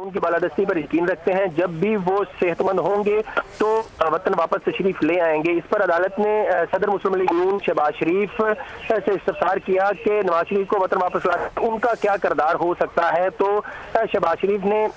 की बालादस्ती पर यकीन रखते हैं। जब भी वो सेहतमंद होंगे तो वतन वापस तशरीफ ले आएंगे। इस पर अदालत ने सदर मुस्लिम लीग नून शहबाज शरीफ से इस्तफसार किया कि नवाज शरीफ को वतन वापस लाने उनका क्या किरदार हो सकता है। तो शहबाज शरीफ ने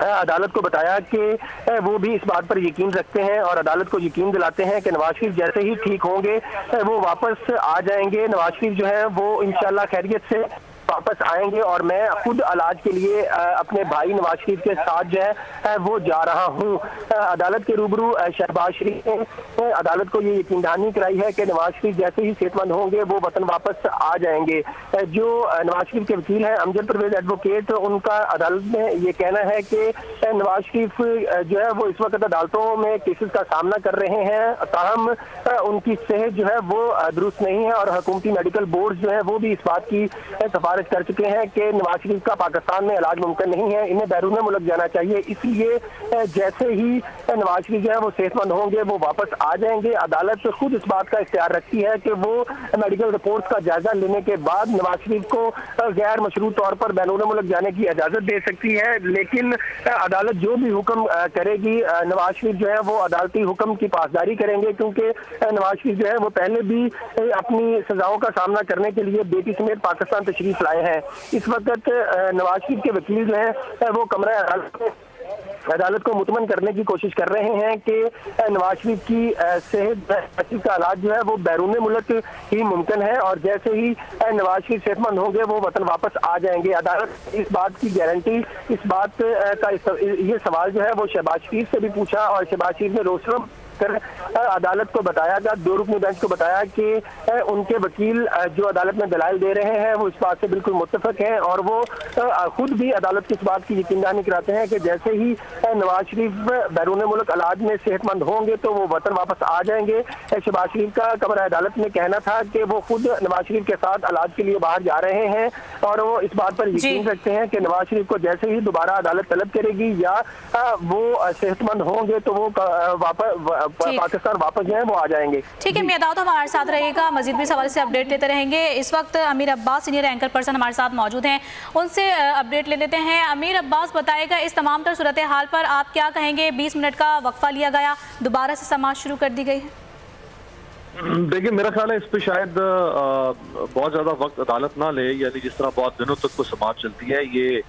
अदालत को बताया कि वो भी इस बात पर यकीन रखते हैं और अदालत को यकीन दिलाते हैं कि नवाज शरीफ जैसे ही ठीक होंगे वो वापस आ जाएंगे। नवाज शरीफ जो है वो इंशाल्लाह खैरियत से वापस आएंगे और मैं खुद इलाज के लिए अपने भाई नवाज शरीफ के साथ जो है वो जा रहा हूं। अदालत के रूबरू शहबाज शरीफ ने अदालत को ये यकीन दहानी कराई है कि नवाज शरीफ जैसे ही सेहतमंद होंगे वो वतन वापस आ जाएंगे। जो नवाज शरीफ के वकील हैं अमजद परवेज एडवोकेट, उनका अदालत में ये कहना है कि नवाज शरीफ जो है वो इस वक्त अदालतों में केसेस का सामना कर रहे हैं, ताहम उनकी सेहत जो है वो दुरुस्त नहीं है और हुकूमती मेडिकल बोर्ड जो है वो भी इस बात की सिफारिश कर चुके हैं कि नवाज शरीफ का पाकिस्तान में इलाज मुमकिन नहीं है, इन्हें बैरून मुल्क जाना चाहिए। इसलिए जैसे ही नवाज शरीफ जो है वो सेहतमंद होंगे वो वापस आ जाएंगे। अदालत खुद इस बात का इख्तियार रखती है कि वो मेडिकल रिपोर्ट्स का जायजा लेने के बाद नवाज शरीफ को गैर मशरूत तौर पर बैरून मुल्क जाने की इजाजत दे सकती है, लेकिन अदालत जो भी हुक्म करेगी नवाज शरीफ जो है वो अदालती हुक्म की पासदारी करेंगे, क्योंकि नवाज शरीफ जो है वो पहले भी अपनी सजाओं का सामना करने के लिए बेटी समेत पाकिस्तान तशरीफ लाए हैं। इस वक्त नवाज शरीफ के वकील जो है वो कमरा अदालत को मुतमन करने की कोशिश कर रहे हैं कि नवाज शरीफ की सेहत का इलाज जो है वो बैरून मुल्क ही मुमकिन है और जैसे ही नवाज शरीफ सेहतमंद होंगे वो वतन वापस आ जाएंगे। अदालत इस बात की गारंटी, इस बात का ये सवाल जो है वो शहबाज शरीफ से भी पूछा और शहबाज शरीफ ने रोशनम कर अदालत को बताया गया, दो रुकनी बेंच को बताया कि उनके वकील जो अदालत में दलाइल दे रहे हैं वो इस बात से बिल्कुल मुत्तफक हैं और वो खुद भी अदालत की इस बात की यकीनदहानी कराते हैं कि जैसे ही नवाज शरीफ बैरून मुल्क इलाज में सेहतमंद होंगे तो वो वतन वापस आ जाएंगे। शहबाज शरीफ का कमरा अदालत में कहना था कि वो खुद नवाज शरीफ के साथ इलाज के लिए बाहर जा रहे हैं और वो इस बात पर यकीन रखते हैं कि नवाज शरीफ को जैसे ही दोबारा अदालत तलब करेगी या वो सेहतमंद होंगे तो वो वापस पाकिस्तान वापस जो है वो आ जाएंगे। ठीक है मियां दाऊद, तो हमारे साथ रहेगा, मजीद भी सवाल से अपडेट लेते रहेंगे। इस वक्त अमीर अब्बास सीनियर एंकर पर्सन हमारे साथ मौजूद हैं, उनसे अपडेट ले लेते हैं। अमीर अब्बास, बताएगा इस तमाम तर सूरत हाल पर आप क्या कहेंगे? 20 मिनट का वक्फा लिया गया, दोबारा से समाअत शुरू कर दी गई है। देखिए, मेरा ख्याल है इस पे शायद बहुत ज्यादा वक्त अदालत ना ले, यानी जिस तरह बहुत दिनों तक को समाअत चलती है, ये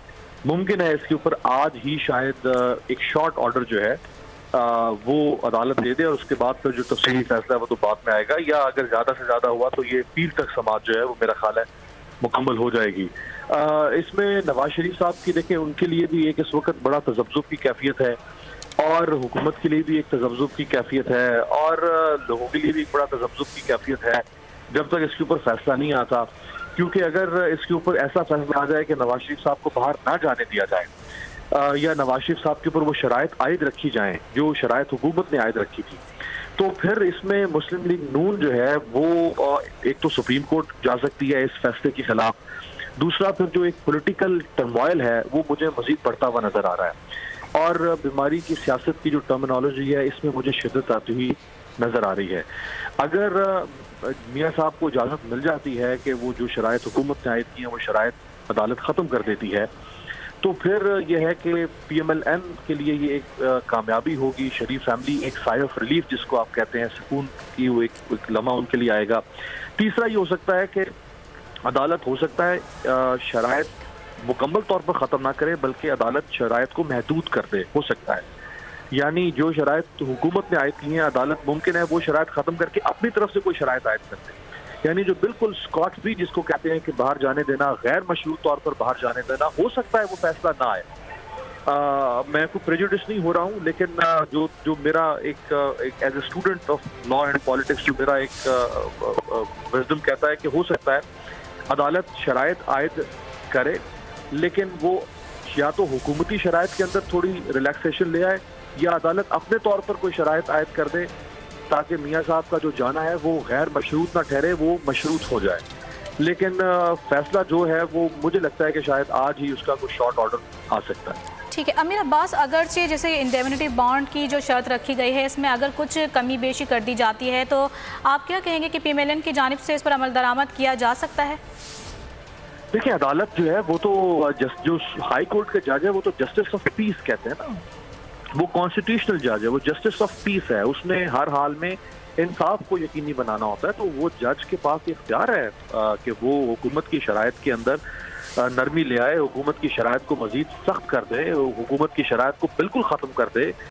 मुमकिन है इसके ऊपर आज ही शायद एक शॉर्ट ऑर्डर जो है वो अदालत दे दे और उसके बाद फिर जो तफसीली फैसला है वो तो बाद में आएगा, या अगर ज्यादा से ज्यादा हुआ तो ये पीर तक समाअत जो है वो मेरा ख्याल है मुकम्मल हो जाएगी। इसमें नवाज शरीफ साहब की देखें, उनके लिए भी एक इस वक्त बड़ा तजब्जुब की कैफियत है और हुकूमत के लिए भी एक तजब्जुब की कैफियत है और लोगों के लिए भी एक बड़ा तजब्जुब की कैफियत है जब तक इसके ऊपर फैसला नहीं आता, क्योंकि अगर इसके ऊपर ऐसा फैसला आ जाए कि नवाज शरीफ साहब को बाहर ना जाने दिया जाए या नवाज शरीफ साहब के ऊपर वो शराइत आयद रखी जाएं जो शराइत हुकूमत ने आयद रखी थी, तो फिर इसमें मुस्लिम लीग नून जो है वो एक तो सुप्रीम कोर्ट जा सकती है इस फैसले के खिलाफ, दूसरा फिर जो एक पॉलिटिकल टर्मोइल है वो मुझे मजीद बढ़ता हुआ नजर आ रहा है और बीमारी की सियासत की जो टर्मिनोलॉजी है इसमें मुझे शिद्दत आती हुई नजर आ रही है। अगर मियाँ साहब को इजाज़त मिल जाती है कि वो जो शराइत हुकूमत ने आयद की है वो शराइत अदालत ख़त्म कर देती है, तो फिर यह है कि PMLN के लिए ये एक कामयाबी होगी। शरीफ फैमिली एक साइ ऑफ रिलीफ जिसको आप कहते हैं, सुकून की वो एक लम्हा उनके लिए आएगा। तीसरा ये हो सकता है कि अदालत हो सकता है शराइत मुकम्मल तौर पर ख़त्म ना करे बल्कि अदालत शराइत को महदूद कर दे, हो सकता है, यानी जो शराइत हुकूमत ने आयद की हैं अदालत मुमकिन है वो शराइत ख़त्म करके अपनी तरफ से कोई शराइत आयद कर दे, यानी जो बिल्कुल स्कॉट फ्री जिसको कहते हैं कि बाहर जाने देना, गैर मशरूत तौर पर बाहर जाने देना, हो सकता है वो फैसला ना आए। मैं कोई प्रेजुडिस नहीं हो रहा हूँ, लेकिन जो मेरा एक as a student of law and politics जो मेरा एक विजडम कहता है कि हो सकता है अदालत शराइत आयद करे, लेकिन वो या तो हुकूमती शराइत के अंदर थोड़ी रिलैक्सेशन ले आए या अदालत अपने तौर पर कोई शराइत आयद कर दे ताकि मियाँ साहब का जो जाना है वो गैर मशरूत ना ठहरे, वो मशरूत हो जाए। लेकिन फैसला जो है वो मुझे लगता है कि शायद आज ही उसका कोई शॉर्ट ऑर्डर आ सकता है। ठीक है अमीर अब्बास, अगरचे जैसे इंडेमनिटी बॉन्ड की जो शर्त रखी गई है इसमें अगर कुछ कमी बेशी कर दी जाती है तो आप क्या कहेंगे कि PMLN की जानिब से इस पर अमल दरामद किया जा सकता है? देखिए अदालत जो है वो तो जो हाई कोर्ट के जज है वो तो जस्टिस ऑफ पीस कहते हैं ना, वो कॉन्स्टिट्यूशनल जज है, वो जस्टिस ऑफ पीस है, उसने हर हाल में इंसाफ को यकीनी बनाना होता है। तो वो जज के पास इख्तियार है कि वो हुकूमत की शराइत के अंदर नरमी ले आए, हुकूमत की शराइत को मजीद सख्त कर दे, हुकूमत की शराइत को बिल्कुल ख़त्म कर दे।